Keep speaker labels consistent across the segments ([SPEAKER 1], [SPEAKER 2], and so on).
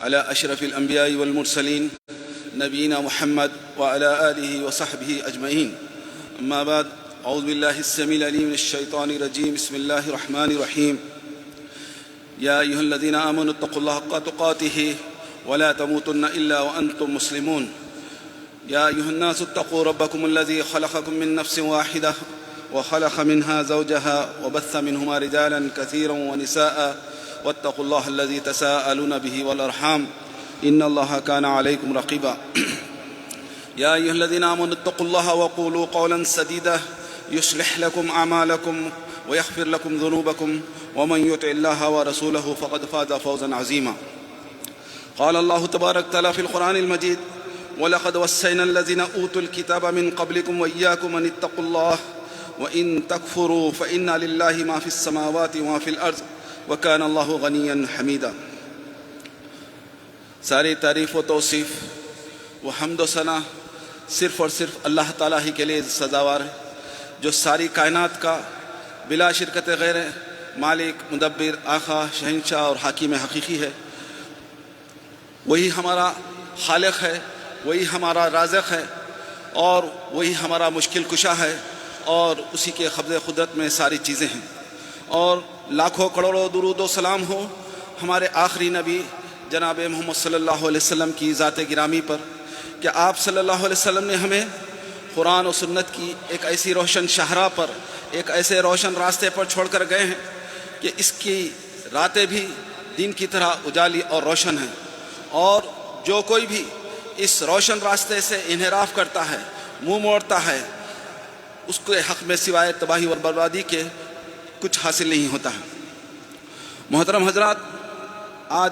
[SPEAKER 1] على أشرف الأنبياء والمرسلين نبينا محمد وعلى آله وصحبه أجمعين. أما بعد، أعوذ بالله السميع العليم من الشيطان الرجيم. بسم الله الرحمن الرحيم. يا أيها الذين آمنوا اتقوا الله حق تقاته ولا تموتن إلا وأنتم مسلمون. يا أيها الناس اتقوا ربكم الذي خلقكم من نفس واحدة وخلق منها زوجها وبث منهما رجالا كثيرا ونساء واتقوا الله الذي تساءلون به والأرحام إن الله كان عليكم رقيبا. يا أيها الذين آمنوا اتقوا الله وقولوا قولا سديدا يصلح لكم أعمالكم ويغفر لكم ذنوبكم ومن يطع الله ورسوله فقد فاز فوزا عظيما. قال الله تبارك وتعالى في القرآن المجيد: ولقد وصينا الذين أوتوا الكتاب من قبلكم وإياكم أن اتقوا الله وإن تكفروا فإن لله ما في السماوات وما في الأرض وكان الله غنيا حميدا. ساری تعریف و توصیف و حمد و ثنا صرف اور صرف اللہ تعالیٰ ہی کے لیے سزاوار ہے، جو ساری کائنات کا بلا شرکت غیر مالک، مدبر، آقا، شہنشاہ اور حاکم حقیقی ہے۔ وہی ہمارا خالق ہے، وہی ہمارا رازق ہے، اور وہی ہمارا مشکل کشا ہے، اور اسی کے قبضہ قدرت میں ساری چیزیں ہیں۔ اور لاکھوں کروڑوں درود و سلام ہو ہمارے آخری نبی جناب محمد صلی اللہ علیہ وسلم کی ذات گرامی پر، کہ آپ صلی اللہ علیہ وسلم نے ہمیں قرآن و سنت کی ایک ایسی روشن شاہراہ پر، ایک ایسے روشن راستے پر چھوڑ کر گئے ہیں کہ اس کی راتیں بھی دن کی طرح اجالی اور روشن ہیں، اور جو کوئی بھی اس روشن راستے سے انحراف کرتا ہے، منہ موڑتا ہے، اس کے حق میں سوائے تباہی اور بربادی کے کچھ حاصل نہیں ہوتا ہے۔ محترم حضرات، آج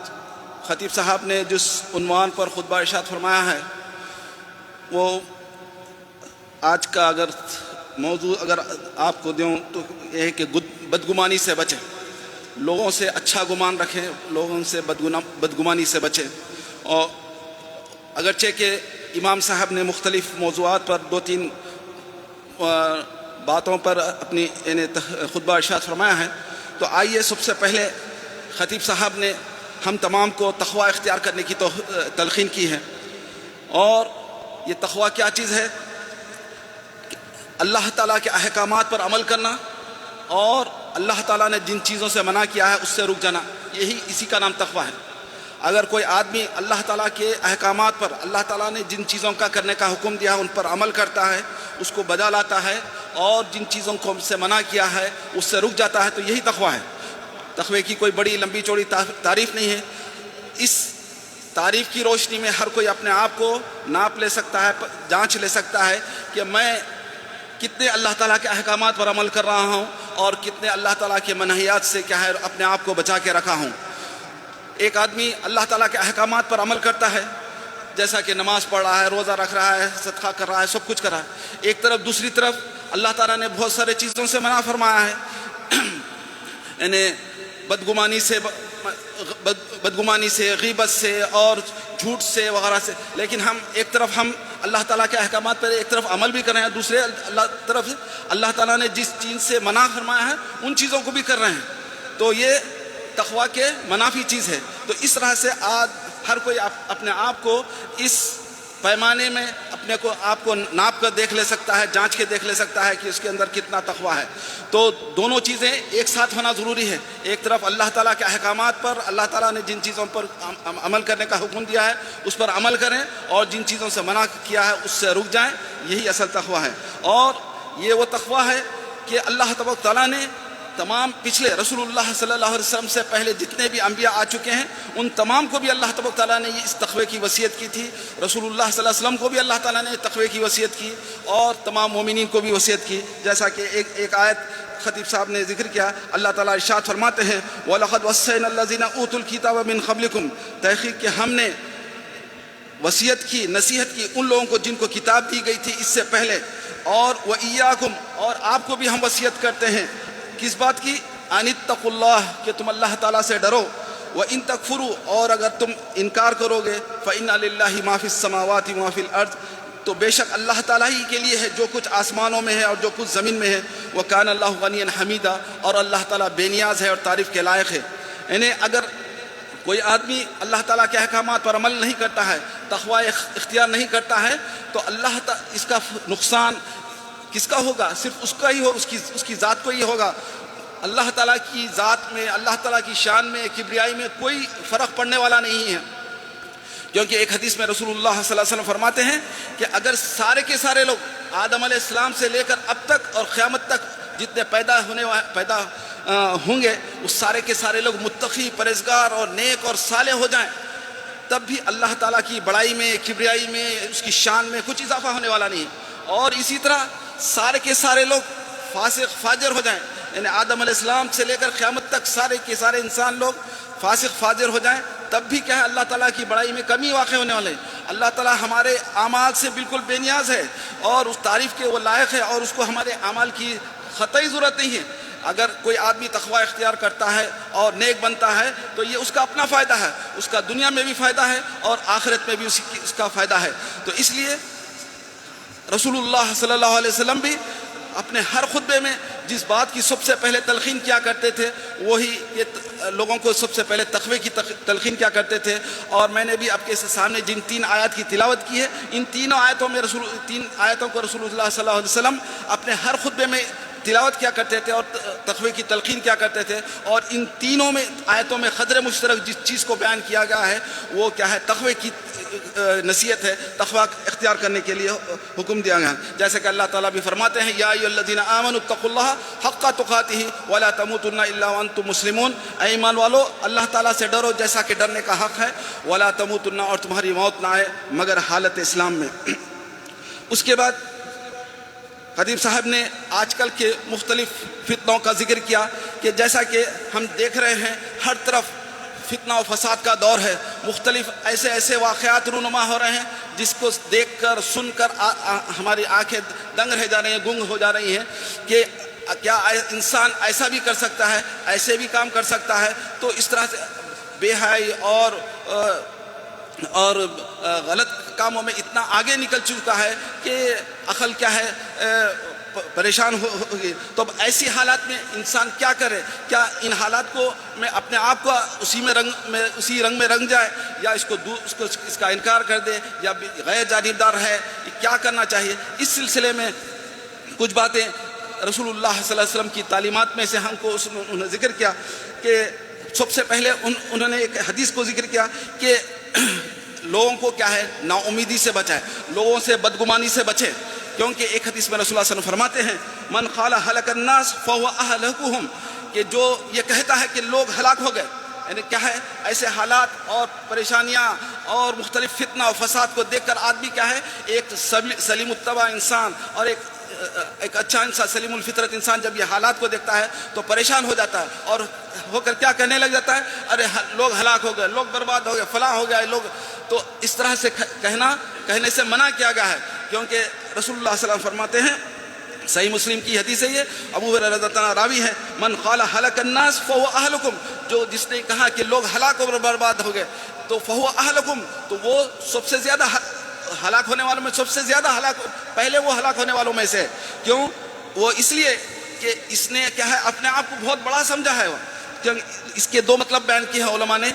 [SPEAKER 1] خطیب صاحب نے جس عنوان پر خطبہ ارشاد فرمایا ہے، وہ آج کا اگر موضوع اگر آپ کو دوں تو یہ ہے کہ بدگمانی سے بچیں، لوگوں سے اچھا گمان رکھیں، لوگوں سے بدگمانی سے بچیں۔ اور اگرچہ کہ امام صاحب نے مختلف موضوعات پر دو تین باتوں پر اپنی خطبہ ارشاد فرمایا ہے، تو آئیے سب سے پہلے خطیب صاحب نے ہم تمام کو تقوی اختیار کرنے کی تلقین کی ہے۔ اور یہ تقوی کیا چیز ہے؟ اللہ تعالیٰ کے احکامات پر عمل کرنا، اور اللہ تعالیٰ نے جن چیزوں سے منع کیا ہے اس سے رک جانا، اسی کا نام تقوی ہے۔ اگر کوئی آدمی اللہ تعالیٰ کے احکامات پر، اللہ تعالیٰ نے جن چیزوں کا کرنے کا حکم دیا ہے ان پر عمل کرتا ہے، اس کو بجا لاتا ہے، اور جن چیزوں کو سے منع کیا ہے اس سے رک جاتا ہے، تو یہی تقوی ہے۔ تقوی کی کوئی بڑی لمبی چوڑی تعریف نہیں ہے۔ اس تعریف کی روشنی میں ہر کوئی اپنے آپ کو ناپ لے سکتا ہے، جانچ لے سکتا ہے کہ میں کتنے اللہ تعالیٰ کے احکامات پر عمل کر رہا ہوں، اور کتنے اللہ تعالیٰ کے منہیات سے کیا ہے اپنے آپ کو بچا کے رکھا ہوں۔ ایک آدمی اللہ تعالیٰ کے احکامات پر عمل کرتا ہے، جیسا کہ نماز پڑھ رہا ہے، روزہ رکھ رہا ہے، صدقہ کر رہا ہے، سب کچھ کر رہا ہے۔ ایک طرف دوسری طرف اللہ تعالیٰ نے بہت سارے چیزوں سے منع فرمایا ہے، یعنی بدگمانی سے، غیبت سے اور جھوٹ سے وغیرہ سے۔ لیکن ہم ایک طرف ہم اللہ تعالیٰ کے احکامات پر ایک طرف عمل بھی کر رہے ہیں، دوسرے طرف اللہ تعالیٰ نے جس چیز سے منع فرمایا ہے ان چیزوں کو بھی کر رہے ہیں، تو یہ تقوی کے منافی چیز ہے۔ تو اس طرح سے آج ہر کوئی اپنے آپ کو اس پیمانے میں آپ کو ناپ کر دیکھ لے سکتا ہے، جانچ کے دیکھ لے سکتا ہے کہ اس کے اندر کتنا تقوی ہے۔ تو دونوں چیزیں ایک ساتھ ہونا ضروری ہے۔ ایک طرف اللہ تعالیٰ کے احکامات پر، اللہ تعالیٰ نے جن چیزوں پر عمل کرنے کا حکم دیا ہے اس پر عمل کریں، اور جن چیزوں سے منع کیا ہے اس سے رک جائیں، یہی اصل تقوی ہے۔ اور یہ وہ تقوی ہے کہ اللہ تبارک تعالیٰ نے تمام پچھلے رسول اللہ صلی اللہ علیہ وسلم سے پہلے جتنے بھی انبیاء آ چکے ہیں ان تمام کو بھی اللہ تبارک تعالیٰ نے اس تقوی کی وصیت کی تھی۔ رسول اللہ صلی اللہ علیہ وسلم کو بھی اللہ تعالیٰ نے تقوی کی وصیت کی، اور تمام مومنین کو بھی وصیت کی۔ جیسا کہ ایک آیت خطیب صاحب نے ذکر کیا، اللہ تعالیٰ ارشاد فرماتے ہیں: وَلَقَدْ وَصَّيْنَا الَّذِينَ أُوتُوا الْكِتَابَ مِنْ قَبْلِكُمْ، تحقیق کہ ہم نے وصیت کی، نصیحت کی ان لوگوں کو جن کو کتاب دی گئی تھی اس سے پہلے، اور وَإِيَّاكُمْ، اور آپ کو بھی ہم وصیت کرتے ہیں کس بات کی؟ ان اتقوا اللہ، کہ تم اللہ تعالیٰ سے ڈرو، وَإِن تَكْفُرُوا، اور اگر تم انکار کرو گے، فَإِنَّ لِلَّهِ مَا فِي السَّمَاوَاتِ وَمَا فِي الْأَرْضِ، تو بے شک اللہ تعالیٰ ہی کے لیے ہے جو کچھ آسمانوں میں ہے اور جو کچھ زمین میں ہے۔ وَكَانَ اللَّهُ غَنِيًّا حَمِيدًا، اور اللہ تعالیٰ بے نیاز ہے اور تعریف کے لائق ہے۔ یعنی اگر کوئی آدمی اللہ تعالیٰ کے احکامات پر عمل نہیں کرتا ہے، تقوی اختیار نہیں کرتا ہے، تو اللہ تعالیٰ اس کا نقصان کس کا ہوگا؟ صرف اس کا ہی ہو، اس کی ذات کو ہی ہوگا۔ اللہ تعالیٰ کی ذات میں، اللہ تعالیٰ کی شان میں، کبریائی میں کوئی فرق پڑنے والا نہیں ہے، کیونکہ ایک حدیث میں رسول اللہ صلی اللہ علیہ وسلم فرماتے ہیں کہ اگر سارے کے سارے لوگ آدم علیہ السلام سے لے کر اب تک اور قیامت تک جتنے پیدا ہوں گے، اس سارے کے سارے لوگ متقی، پرہیزگار اور نیک اور صالح ہو جائیں، تب بھی اللہ تعالیٰ کی بڑائی میں، کبریائی میں، اس کی شان میں کچھ اضافہ ہونے والا نہیں ہے۔ اور اسی طرح سارے کے سارے لوگ فاسق فاجر ہو جائیں، یعنی آدم علیہ السلام سے لے کر قیامت تک سارے کے سارے انسان لوگ فاسق فاجر ہو جائیں، تب بھی کیا ہے اللہ تعالیٰ کی بڑائی میں کمی واقع ہونے والے ہیں۔ اللہ تعالیٰ ہمارے اعمال سے بالکل بے نیاز ہے اور اس تعریف کے وہ لائق ہے، اور اس کو ہمارے اعمال کی قطعی ضرورت نہیں ہے۔ اگر کوئی آدمی تقوی اختیار کرتا ہے اور نیک بنتا ہے تو یہ اس کا اپنا فائدہ ہے، اس کا دنیا میں بھی فائدہ ہے اور آخرت میں بھی اس کا فائدہ ہے۔ تو اس لیے رسول اللہ صلی اللہ علیہ وسلم بھی اپنے ہر خطبے میں جس بات کی سب سے پہلے تلقین کیا کرتے تھے، وہی یہ لوگوں کو سب سے پہلے تقوی کی تلقین کیا کرتے تھے۔ اور میں نے بھی آپ کے سامنے جن 3 آیات کی تلاوت کی ہے، ان تینوں آیتوں کو رسول اللہ صلی اللہ علیہ وسلم اپنے ہر خطبے میں تلاوت کیا کرتے تھے اور تقوی کی تلقین کیا کرتے تھے۔ اور ان تینوں میں آیتوں میں قدر مشترک جس چیز کو بیان کیا گیا ہے وہ کیا ہے؟ تقوی کی نصیحت ہے، تقوی اختیار کرنے کے لیے حکم دیا گیا ہے۔ جیسے کہ اللہ تعالیٰ بھی فرماتے ہیں یا ایھا الذین آمنوا اتقوا اللہ حق تقاتہ ولا تموتن الا وانتم مسلمون، اے ایمان والو اللہ تعالیٰ سے ڈرو جیسا کہ ڈرنے کا حق ہے، ولا تموتن، اور تمہاری موت نہ آئے مگر حالت اسلام میں۔ اس کے بعد خطیب صاحب نے آج کل کے مختلف فتنوں کا ذکر کیا کہ جیسا کہ ہم دیکھ رہے ہیں ہر طرف فتنہ و فساد کا دور ہے، مختلف ایسے واقعات رونما ہو رہے ہیں جس کو دیکھ کر سن کر ہماری آنکھیں دنگ رہ جا رہی ہیں، گنگ ہو جا رہی ہیں کہ کیا انسان ایسا بھی کر سکتا ہے، ایسے بھی کام کر سکتا ہے۔ تو اس طرح سے بے حیائی اور غلط کاموں میں اتنا آگے نکل چکا ہے کہ عقل کیا ہے پریشان ہوگی۔ تو اب ایسی حالات میں انسان کیا کرے؟ کیا ان حالات کو میں اپنے آپ کو اسی رنگ میں رنگ جائے، یا اس کا انکار کر دے، یا غیر جانبدار ہے؟ کیا کرنا چاہیے؟ اس سلسلے میں کچھ باتیں رسول اللہ صلی اللہ علیہ وسلم کی تعلیمات میں سے ہم کو انہوں نے ذکر کیا کہ سب سے پہلے انہوں نے ایک حدیث کو ذکر کیا کہ لوگوں کو کیا ہے نا امیدی سے بچائے، لوگوں سے بدگمانی سے بچے، کیونکہ ایک حدیث میں رسول اللہ صلی اللہ علیہ وسلم فرماتے ہیں من قال هلك الناس فهو اهلكهم، کہ جو یہ کہتا ہے کہ لوگ ہلاک ہو گئے، یعنی کیا ہے ایسے حالات اور پریشانیاں اور مختلف فتنہ و فساد کو دیکھ کر آدمی کیا ہے ایک سلیم الطبع انسان اور ایک اچھا انسان، سلیم الفطرت انسان جب یہ حالات کو دیکھتا ہے تو پریشان ہو جاتا ہے اور ہو کر کیا کہنے لگ جاتا ہے، ارے لوگ ہلاک ہو گئے، لوگ برباد ہو گئے، فلاں ہو گئے لوگ۔ تو اس طرح سے کہنے سے منع کیا گیا ہے، کیونکہ رسول اللہ صلی اللہ علیہ وسلم فرماتے ہیں، صحیح مسلم کی حدیث ہے، یہ ابو ہریرہ رضی اللہ عنہ راوی ہے، من قال هلك الناس فهو اهلكم، جس نے کہا کہ لوگ ہلاک اور برباد ہو گئے تو فهو اهلكم، تو وہ سب سے زیادہ ہلاک ہونے والوں میں سب سے زیادہ پہلے وہ ہلاک ہونے والوں میں سے۔ کیوں؟ وہ اس لیے کہ اس نے کیا ہے اپنے آپ کو بہت بڑا سمجھا ہے۔ اس کے 2 مطلب بیان کیے ہیں علماء نے،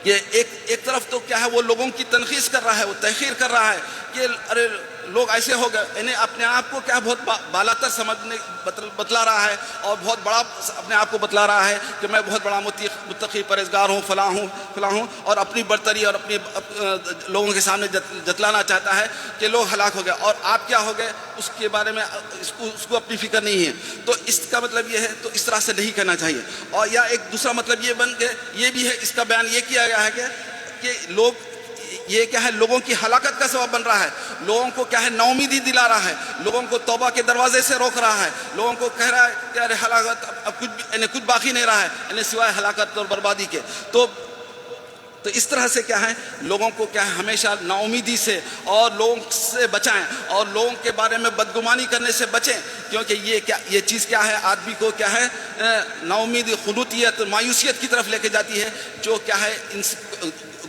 [SPEAKER 1] کہ ایک طرف تو کیا ہے وہ لوگوں کی تنقید کر رہا ہے، وہ تحقیر کر رہا ہے کہ ارے لوگ ایسے ہو گئے، یعنی اپنے آپ کو کیا بہت بالاتر سمجھنے بتلا رہا ہے اور بہت بڑا اپنے آپ کو بتلا رہا ہے کہ میں بہت بڑا متقی پرہیزگار ہوں، فلاں ہوں، اور اپنی برتری اور اپنی لوگوں کے سامنے جتلانا چاہتا ہے کہ لوگ ہلاک ہو گئے اور آپ کیا ہو گئے اس کے بارے میں اس کو اپنی فکر نہیں ہے۔ تو اس کا مطلب یہ ہے، تو اس طرح سے نہیں کرنا چاہیے۔ اور یا ایک دوسرا مطلب یہ بن کے یہ بھی ہے، اس کا بیان یہ کیا گیا ہے کہ لوگ یہ کیا ہے لوگوں کی ہلاکت کا سبب بن رہا ہے، لوگوں کو کیا ہے نا امیدی دلا رہا ہے، لوگوں کو توبہ کے دروازے سے روک رہا ہے، لوگوں کو کہہ رہا ہے کہ ارے ہلاکت اب کچھ باقی نہیں رہا ہے، یعنی سوائے ہلاکت اور بربادی کے۔ تو اس طرح سے کیا ہے لوگوں کو کیا ہے ہمیشہ نا امیدی سے اور لوگوں سے بچائیں اور لوگوں کے بارے میں بدگمانی کرنے سے بچیں، کیونکہ یہ چیز کیا ہے آدمی کو کیا ہے نا امیدی، خنوطیت، مایوسیت کی طرف لے کے جاتی ہے، جو کیا ہے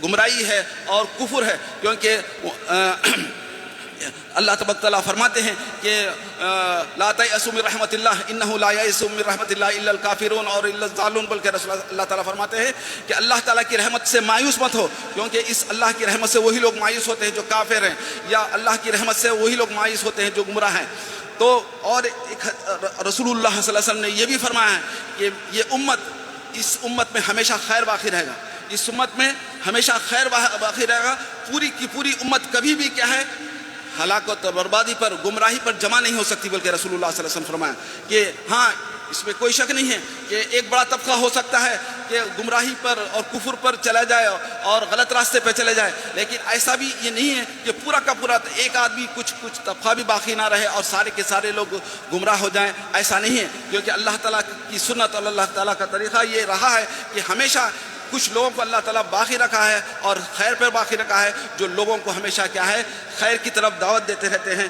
[SPEAKER 1] گمراہی ہے اور کفر ہے۔ کیونکہ اللہ تبارک تعالیٰ فرماتے ہیں کہ لا تیأسوا من رحمت اللہ انہ لا ییأس من رحمت اللہ الا الکافرون اور الا الضالون، بلکہ رسول اللہ تعالیٰ فرماتے ہیں کہ اللہ تعالیٰ کی رحمت سے مایوس مت ہو، کیونکہ اس اللہ کی رحمت سے وہی لوگ مایوس ہوتے ہیں جو کافر ہیں، یا اللہ کی رحمت سے وہی لوگ مایوس ہوتے ہیں جو گمراہ ہیں۔ تو اور رسول اللہ صلی اللہ علیہ وسلم نے یہ بھی فرمایا ہے کہ یہ امت، اس امت میں ہمیشہ خیر باقی رہے گا، اس امت میں ہمیشہ خیر باقی رہے گا، پوری کی پوری امت کبھی بھی کیا ہے ہلاکت اور بربادی پر، گمراہی پر جمع نہیں ہو سکتی، بلکہ رسول اللہ صلی اللہ علیہ وسلم فرمایا کہ ہاں اس میں کوئی شک نہیں ہے کہ ایک بڑا طبقہ ہو سکتا ہے کہ گمراہی پر اور کفر پر چلا جائے اور غلط راستے پہ چلے جائے، لیکن ایسا بھی یہ نہیں ہے کہ پورا کا پورا ایک آدمی کچھ طبقہ بھی باقی نہ رہے اور سارے کے سارے لوگ گمراہ ہو جائیں، ایسا نہیں ہے، کیونکہ اللہ تعالیٰ کی سنت اور اللہ تعالیٰ کا طریقہ یہ رہا ہے کہ ہمیشہ کچھ لوگوں کو اللہ تعالیٰ باقی رکھا ہے اور خیر پر باقی رکھا ہے، جو لوگوں کو ہمیشہ کیا ہے خیر کی طرف دعوت دیتے رہتے ہیں۔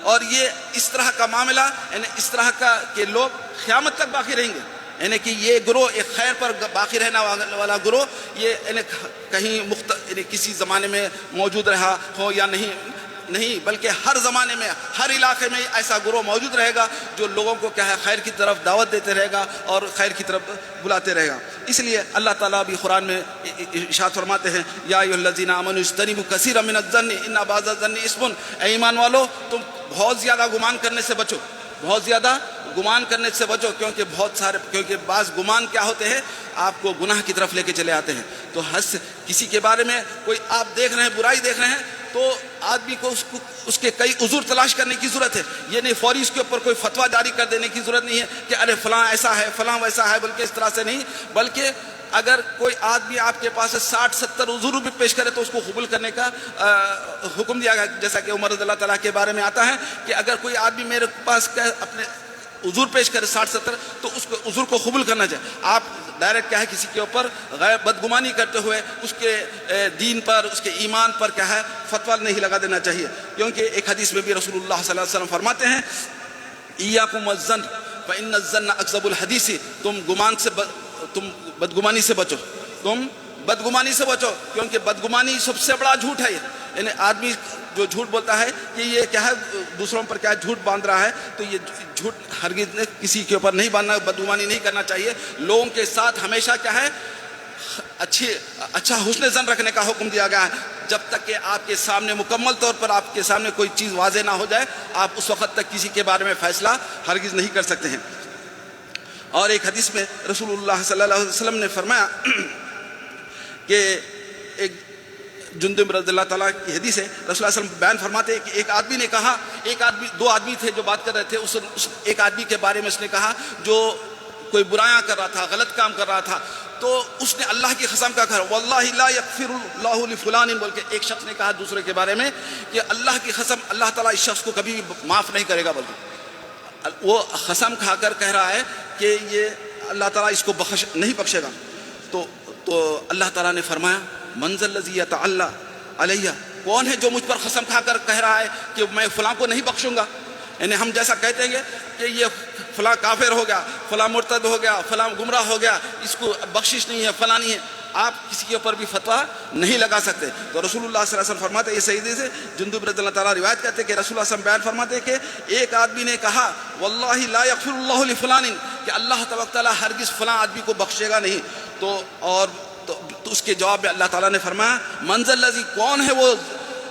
[SPEAKER 1] اور یہ اس طرح کا معاملہ، یعنی اس طرح کا کہ لوگ قیامت تک باقی رہیں گے، یعنی کہ یہ گروہ ایک خیر پر باقی رہنے والا گروہ، یہ یعنی کہیں یعنی کسی زمانے میں موجود رہا ہو یا نہیں، بلکہ ہر زمانے میں ہر علاقے میں ایسا گروہ موجود رہے گا جو لوگوں کو کیا ہے خیر کی طرف دعوت دیتے رہے گا اور خیر کی طرف بلاتے رہے گا۔ اس لیے اللہ تعالیٰ بھی قرآن میں ارشاد فرماتے ہیں یا ایھا الذین آمنوا اجتنبوا کثیرا من الظن ان بعض الظن اثم، اے ایمان والو تم بہت زیادہ گمان کرنے سے بچو، بہت زیادہ گمان کرنے سے بچو، کیونکہ بعض گمان کیا ہوتے ہیں آپ کو گناہ کی طرف لے کے چلے آتے ہیں۔ تو کسی کے بارے میں کوئی آپ دیکھ رہے ہیں، برائی دیکھ رہے ہیں، تو آدمی کو اس کے کئی عذر تلاش کرنے کی ضرورت ہے، یہ نہیں فوری اس کے اوپر کوئی فتویٰ جاری کر دینے کی ضرورت نہیں ہے کہ ارے فلاں ایسا ہے فلاں ویسا ہے، بلکہ اس طرح سے نہیں، بلکہ اگر کوئی آدمی آپ کے پاس 60-70 عذر بھی پیش کرے تو اس کو قبول کرنے کا حکم دیا گیا، جیسا کہ عمر رضی اللہ تعالیٰ کے بارے میں آتا ہے کہ اگر کوئی آدمی میرے پاس اپنے عذر پیش کرے 60-70 تو اس کو عذر کو قبول کرنا چاہیے۔ آپ ڈائریکٹ کیا ہے کسی کے اوپر غیر بدگمانی کرتے ہوئے اس کے دین پر، اس کے ایمان پر کیا ہے فتویٰ نہیں لگا دینا چاہیے، کیونکہ ایک حدیث میں بھی رسول اللہ صلی اللہ علیہ وسلم فرماتے ہیں ایاکم والظن فإن الظن اکذب الحدیث، تم بدگمانی سے بچو، تم بدگمانی سے بچو، کیونکہ بدگمانی سب سے بڑا جھوٹ ہے، یعنی آدمی جو جھوٹ بولتا ہے کہ یہ کیا ہے دوسروں پر کیا ہے جھوٹ باندھ رہا ہے، تو یہ جھوٹ ہرگز کسی کے اوپر نہیں باندھنا، بدگمانی نہیں کرنا چاہیے، لوگوں کے ساتھ ہمیشہ کیا ہے اچھا حسن ظن رکھنے کا حکم دیا گیا ہے، جب تک کہ آپ کے سامنے مکمل طور پر آپ کے سامنے کوئی چیز واضح نہ ہو جائے آپ اس وقت تک کسی کے بارے میں فیصلہ ہرگز نہیں کر سکتے ہیں۔ اور ایک حدیث میں رسول اللہ صلی اللہ علیہ وسلم نے فرمایا کہ ایک جندب رضی اللہ تعالیٰ کی حدیث ہے، رسول اللہ صلی اللہ علیہ وسلم بیان فرماتے ہیں کہ ایک آدمی نے کہا، دو آدمی تھے جو بات کر رہے تھے، ایک آدمی کے بارے میں اس نے کہا جو کوئی برایاں کر رہا تھا، غلط کام کر رہا تھا، تو اس نے اللہ کی قسم کا کہا واللہ لا یغفر اللہ لفلان، بلکہ ایک شخص نے کہا دوسرے کے بارے میں کہ اللہ کی قسم اللہ تعالیٰ اس شخص کو کبھی بھی معاف نہیں کرے گا، بلکہ وہ قسم کھا کر کہہ رہا ہے کہ یہ اللہ تعالیٰ اس کو نہیں بخشے گا۔ تو اللہ تعالیٰ نے فرمایا من ذا الذی یتعلی علیہ، کون ہے جو مجھ پر قسم کھا کر کہہ رہا ہے کہ میں فلاں کو نہیں بخشوں گا، یعنی ہم جیسا کہتے ہیں کہ یہ فلاں کافر ہو گیا، فلاں مرتد ہو گیا، فلاں گمراہ ہو گیا، اس کو بخشش نہیں ہے، فلاں نہیں ہے، آپ کسی کے اوپر بھی فتویٰ نہیں لگا سکتے۔ تو رسول اللہ صلی اللہ علیہ وسلم فرماتے ہیں، یہ صحیح سے جندب رضی اللہ تعالیٰ روایت کرتے ہیں کہ رسول اللہ صلی اللہ علیہ وسلم بیان فرماتے ہیں کہ ایک آدمی نے کہا واللہ لا یغفر اللہ لفلان، کہ اللہ تبارک تعالیٰ ہرگز فلاں آدمی کو بخشے گا نہیں، تو اس کے جواب میں اللہ تعالیٰ نے فرمایا من ذا الذی، کون ہے وہ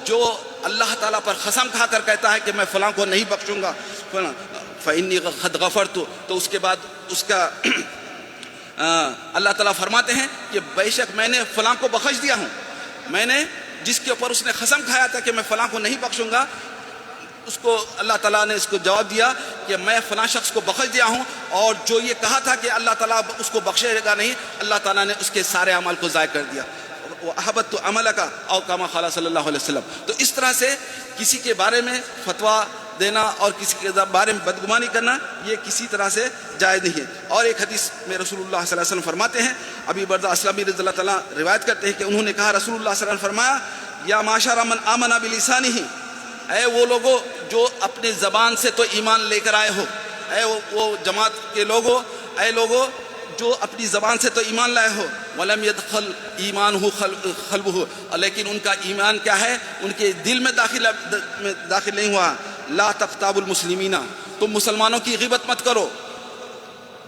[SPEAKER 1] جو اللہ تعالیٰ پر قسم کھا کر کہتا ہے کہ میں فلاں کو نہیں بخشوں گا، فإنی قد غفرت، تو اس کے بعد اس کا اللہ تعالیٰ فرماتے ہیں کہ بے شک میں نے فلاں کو بخش دیا ہوں، میں نے جس کے اوپر اس نے قسم کھایا تھا کہ میں فلاں کو نہیں بخشوں گا، اس کو اللہ تعالیٰ نے اس کو جواب دیا کہ میں فلاں شخص کو بخش دیا ہوں، اور جو یہ کہا تھا کہ اللہ تعالیٰ اس کو بخشے گا نہیں، اللہ تعالیٰ نے اس کے سارے اعمال کو ضائع کر دیا۔ وَأَحْبَطْتُ عَمَلَكَ أَوْ كَمَا قَالَ صلی اللہ علیہ وسلم۔ تو اس طرح سے کسی کے بارے میں فتویٰ دینا اور کسی کے بارے میں بدگمانی کرنا یہ کسی طرح سے جائز نہیں ہے۔ اور ایک حدیث میں رسول اللہ صلی اللہ علیہ وسلم فرماتے ہیں، ابی بردہ اسلمی رضی اللہ تعالیٰ روایت کرتے ہیں کہ انہوں نے کہا رسول اللہ صلی اللہ علیہ وسلم فرمایا یا معاشر من آمن بلسانہ، اے وہ لوگوں جو اپنی زبان سے تو ایمان لے کر آئے ہو، اے وہ جماعت کے لوگوں، اے لوگوں جو اپنی زبان سے تو ایمان لائے ہو، ولم يدخل ایمانہ قلبہ، لیکن ان کا ایمان کیا ہے، ان کے دل میں داخل نہیں ہوا. لا تغتابوا المسلمین، تم مسلمانوں کی غیبت مت کرو.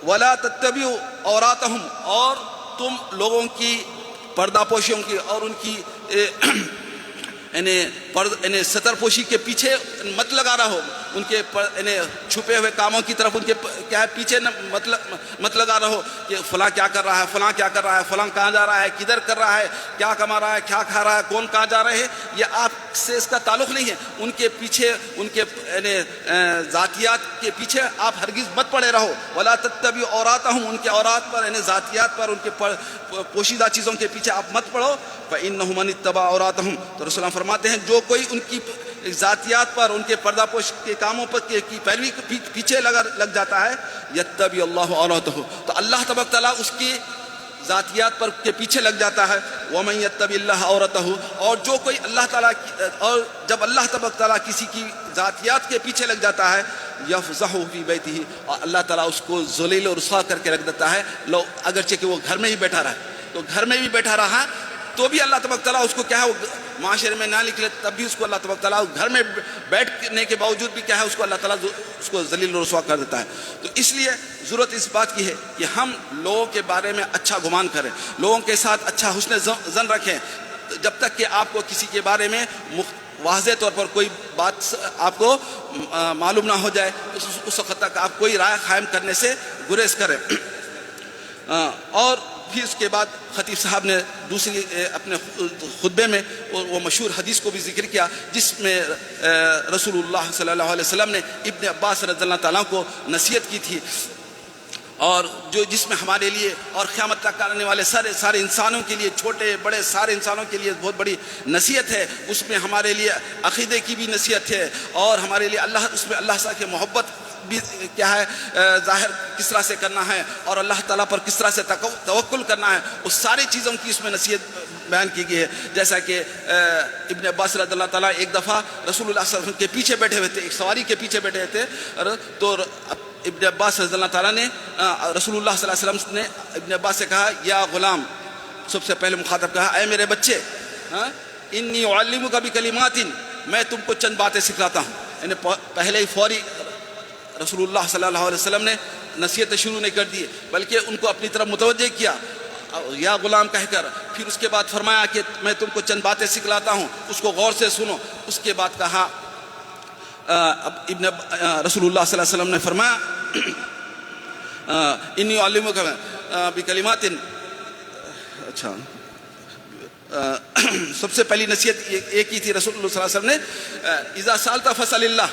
[SPEAKER 1] ولا تتبعوا عوراتہم، اور تم لوگوں کی پردہ پوشیوں کی اور ان کی یعنی ستر پوشی کے پیچھے مت لگا رہا ہو، ان کے چھپے ہوئے کاموں کی طرف ان کے کیا ہے پیچھے مت لگا رہا ہو کہ فلاں کیا کر رہا ہے، فلاں کیا کر رہا ہے، فلاں کہاں جا رہا ہے، کدھر کر رہا ہے، کیا کما رہا ہے، کیا کھا رہا ہے، کون کہاں جا رہے ہیں. یہ آپ سے اس کا تعلق نہیں ہے. ان کے پیچھے ان کے ذاتیات کے پیچھے آپ ہرگز مت پڑے رہو. ولا تتبعوا عوراتہم، ان کے عورات پر ذاتیات پر، ان کے پوشیدہ چیزوں کے پیچھے آپ مت پڑو. فإنہ من اتبع عوراتہم، تو رسول اللہ فرماتے ہیں جو کوئی ان کی ذاتیات پر، ان کے پردہ پوش کے کاموں پر کی پیروی پیچھے لگ جاتا ہے، یتبع اللہ عورتہ، تو اللہ تبارک تعالیٰ اس کی ذاتیات پر کے پیچھے لگ جاتا ہے. ومن یتبع اللہ عورتہ، اور جو کوئی اللہ تعالیٰ اور جب اللہ تبارک تعالیٰ کسی کی ذاتیات کے پیچھے لگ جاتا ہے، یفضحہ فی بیتہ، اور اللہ تعالیٰ اس کو ذلیل و رسوا کر کے رکھ دیتا ہے. لو اگرچہ کہ وہ گھر میں ہی بیٹھا رہا، تو گھر میں بھی بیٹھا رہا تو بھی اللہ تبارک تعالیٰ اس کو کیا ہے، وہ معاشرے میں نہ نکلے تب بھی اس کو اللہ تبارک تعالیٰ گھر میں بیٹھنے کے باوجود بھی کیا ہے، اس کو اللہ تعالیٰ اس کو ذلیل و رسوا کر دیتا ہے. تو اس لیے ضرورت اس بات کی ہے کہ ہم لوگوں کے بارے میں اچھا گمان کریں، لوگوں کے ساتھ اچھا حسن ظن رکھیں. جب تک کہ آپ کو کسی کے بارے میں واضح طور پر کوئی بات آپ کو معلوم نہ ہو جائے، اس وقت تک آپ کوئی رائے قائم کرنے سے گریز کریں. اور پھر اس کے بعد خطیب صاحب نے دوسری اپنے خطبے میں وہ مشہور حدیث کو بھی ذکر کیا، جس میں رسول اللہ صلی اللہ علیہ وسلم نے ابن عباس رضی اللہ تعالیٰ کو نصیحت کی تھی، اور جس میں ہمارے لیے اور قیامت تک آنے والے سارے انسانوں کے لیے، چھوٹے بڑے سارے انسانوں کے لیے بہت بڑی نصیحت ہے. اس میں ہمارے لیے عقیدے کی بھی نصیحت ہے، اور ہمارے لیے اس میں اللہ سے محبت بھی کیا ہے ظاہر کس طرح سے کرنا ہے، اور اللہ تعالیٰ پر کس طرح سے توکل کرنا ہے، اس ساری چیزوں کی اس میں نصیحت بیان کی گئی ہے. جیسا کہ ابن عباس رضی اللہ تعالیٰ ایک دفعہ رسول اللہ صلی اللہ علیہ وسلم کے پیچھے بیٹھے ہوئے تھے، ایک سواری کے پیچھے بیٹھے تھے، تو ابن عباس رضی اللہ تعالیٰ نے رسول اللہ صلی اللہ علیہ وسلم نے ابن عباس سے کہا، یا غلام، سب سے پہلے مخاطب کہا، اے میرے بچے، انی اعلمک بکلمات، میں تم کو چند باتیں سکھلاتا ہوں. یعنی پہلے ہی فوری رسول اللہ صلی اللہ علیہ وسلم نے نصیحت شروع نہیں کر دی، بلکہ ان کو اپنی طرف متوجہ کیا یا غلام کہہ کر. پھر اس کے بعد فرمایا کہ میں تم کو چند باتیں سکھلاتا ہوں، اس کو غور سے سنو. اس کے بعد کہا رسول اللہ صلی اللہ علیہ وسلم نے فرمایا، انی اعلمک بکلمات. اچھا، سب سے پہلی نصیحت ایک ہی تھی رسول اللہ صلی اللہ علیہ وسلم نے، اذا سالت فسل اللہ،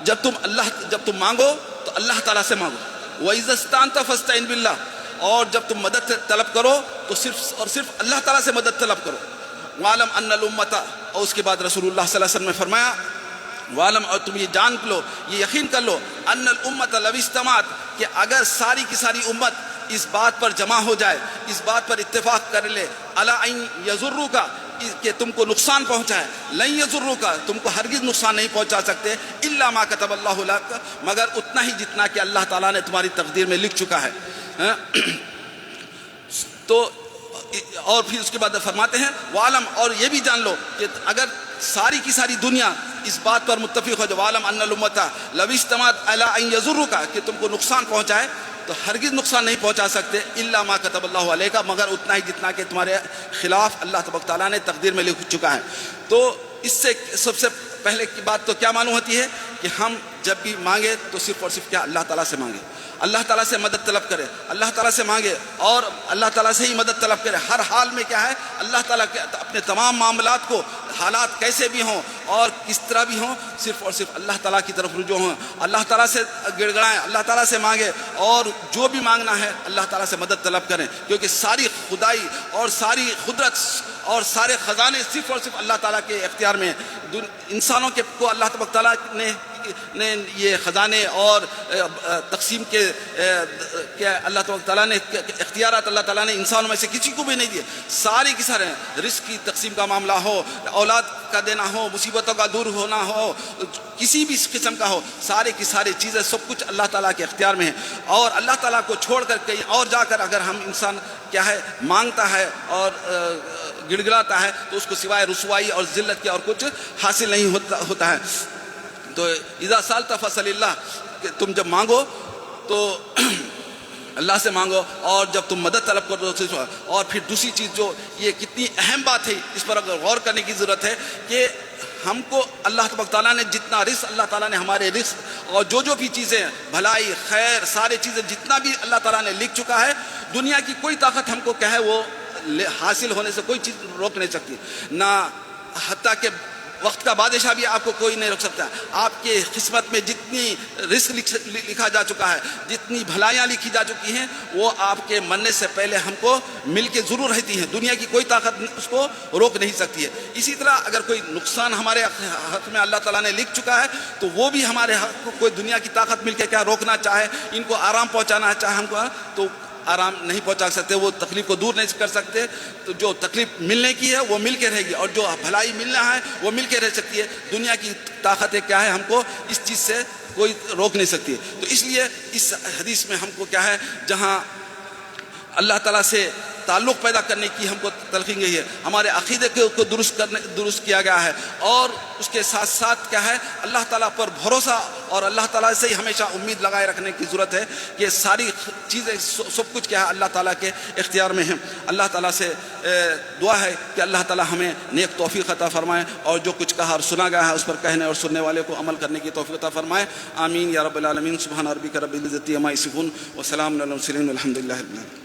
[SPEAKER 1] جب تم مانگو تو اللہ تعالیٰ سے مانگو. وَإِذَا اسْتَعَنْتَ فَاسْتَعِنْ بِاللَّهِ، اور جب تم مدد طلب کرو تو صرف اور صرف اللہ تعالیٰ سے مدد طلب کرو. وَعَلَمْ أَنَّ الْأُمَّةَ، اور اس کے بعد رسول اللہ صلی اللہ علیہ وسلم نے فرمایا، وَعَلَمْ، اور تم یہ جان لو، یہ یقین کر لو، أَنَّ الْأُمَّةَ لَوِ اجْتَمَعَتْ، کہ اگر ساری کی ساری امت اس بات پر جمع ہو جائے، اس بات پر اتفاق کر لے، عَلَىٰ أَن يَضُرُّوكَ، کہ تم کو نقصان پہنچائے، لن یضروک، تم کو ہرگز نقصان نہیں پہنچا سکتے، الا ما کتب اللہ لک، مگر اتنا ہی جتنا کہ اللہ تعالیٰ نے تمہاری تقدیر میں لکھ چکا ہے. تو اور پھر اس کے بعد فرماتے ہیں، وعلم، اور یہ بھی جان لو کہ اگر ساری کی ساری دنیا اس بات پر متفق ہو جائے، وعلم ان الامۃ لو اجتمعت علی ان یضروک، کہ تم کو نقصان پہنچائے تو ہرگز نقصان نہیں پہنچا سکتے، الا ما کتب اللہ علیک، مگر اتنا ہی جتنا کہ تمہارے خلاف اللہ تبارک تعالیٰ نے تقدیر میں لکھ چکا ہے. تو اس سے سب سے پہلے کی بات تو کیا معلوم ہوتی ہے کہ ہم جب بھی مانگے تو صرف اور صرف کیا اللہ تعالیٰ سے مانگے، اللہ تعالیٰ سے مدد طلب کرے، اللہ تعالیٰ سے مانگے اور اللہ تعالیٰ سے ہی مدد طلب کرے. ہر حال میں کیا ہے، اللہ تعالیٰ کے اپنے تمام معاملات کو، حالات کیسے بھی ہوں اور کس طرح بھی ہوں، صرف اور صرف اللہ تعالیٰ کی طرف رجوع ہوں، اللہ تعالیٰ سے گڑ گڑائیں، اللہ تعالیٰ سے مانگے، اور جو بھی مانگنا ہے اللہ تعالیٰ سے مدد طلب کریں، کیونکہ ساری خدائی اور ساری قدرت اور سارے خزانے صرف اور صرف اللہ تعالیٰ کے اختیار میں. انسانوں کو اللہ تبارک تعالیٰ نے نے یہ خزانے اور تقسیم کے اللہ تعالیٰ نے اختیارات اللہ تعالیٰ نے انسانوں میں سے کسی کو بھی نہیں دیے. سارے کی سارے رزق کی تقسیم کا معاملہ ہو, اولاد کا دینا ہو, مصیبتوں کا دور ہونا ہو, کسی بھی قسم کا ہو, سارے کی ساری چیزیں سب کچھ اللہ تعالیٰ کے اختیار میں ہیں. اور اللہ تعالیٰ کو چھوڑ کر کہیں اور جا کر اگر ہم انسان کیا ہے مانگتا ہے اور گڑ گڑاتا ہے تو اس کو سوائے رسوائی اور ذلت کے اور کچھ حاصل نہیں ہوتا ہے. تو اذا سالت فسل اللہ, کہ تم جب مانگو تو اللہ سے مانگو, اور جب تم مدد طلب کرو تو. اور پھر دوسری چیز جو یہ کتنی اہم بات ہے, اس پر اگر غور کرنے کی ضرورت ہے کہ ہم کو اللہ تبارک تعالیٰ نے جتنا رزق اللہ تعالیٰ نے ہمارے رزق اور جو بھی چیزیں بھلائی خیر سارے چیزیں جتنا بھی اللہ تعالیٰ نے لکھ چکا ہے, دنیا کی کوئی طاقت ہم کو کیا ہے وہ حاصل ہونے سے کوئی چیز روک نہیں سکتی. نہ حتیٰ کہ وقت کا بادشاہ بھی آپ کو کوئی نہیں روک سکتا. آپ کے قسمت میں جتنی رزق لکھا جا چکا ہے, جتنی بھلائیاں لکھی جا چکی ہیں, وہ آپ کے مرنے سے پہلے ہم کو مل کے ضرور رہتی ہیں. دنیا کی کوئی طاقت اس کو روک نہیں سکتی ہے. اسی طرح اگر کوئی نقصان ہمارے حق میں اللہ تعالیٰ نے لکھ چکا ہے تو وہ بھی ہمارے حق کو کوئی دنیا کی طاقت مل کے کیا روکنا چاہے, ان کو آرام پہنچانا چاہے ہم کو, تو آرام نہیں پہنچا سکتے, وہ تکلیف کو دور نہیں کر سکتے. تو جو تکلیف ملنے کی ہے وہ مل کے رہے گی, اور جو بھلائی ملنا ہے وہ مل کے رہ سکتی ہے. دنیا کی طاقتیں کیا ہے ہم کو اس چیز سے کوئی روک نہیں سکتی. تو اس لیے اس حدیث میں ہم کو کیا ہے, جہاں اللہ تعالیٰ سے تعلق پیدا کرنے کی ہم کو تلقین گئی ہے, ہمارے عقیدے کو درست کیا گیا ہے, اور اس کے ساتھ ساتھ کیا ہے اللہ تعالیٰ پر بھروسہ اور اللہ تعالیٰ سے ہی ہمیشہ امید لگائے رکھنے کی ضرورت ہے کہ ساری چیزیں سب کچھ کیا ہے اللہ تعالیٰ کے اختیار میں ہیں. اللہ تعالیٰ سے دعا ہے کہ اللہ تعالیٰ ہمیں نیک توفیق عطا فرمائے, اور جو کچھ کہا اور سنا گیا ہے اس پر کہنے اور سننے والے کو عمل کرنے کی توفیق عطا فرمائے. آمین یا رب العالمین. سبحان ربک رب العزت عما یصفون وسلام علی المرسلین والحمد للہ رب العالمین.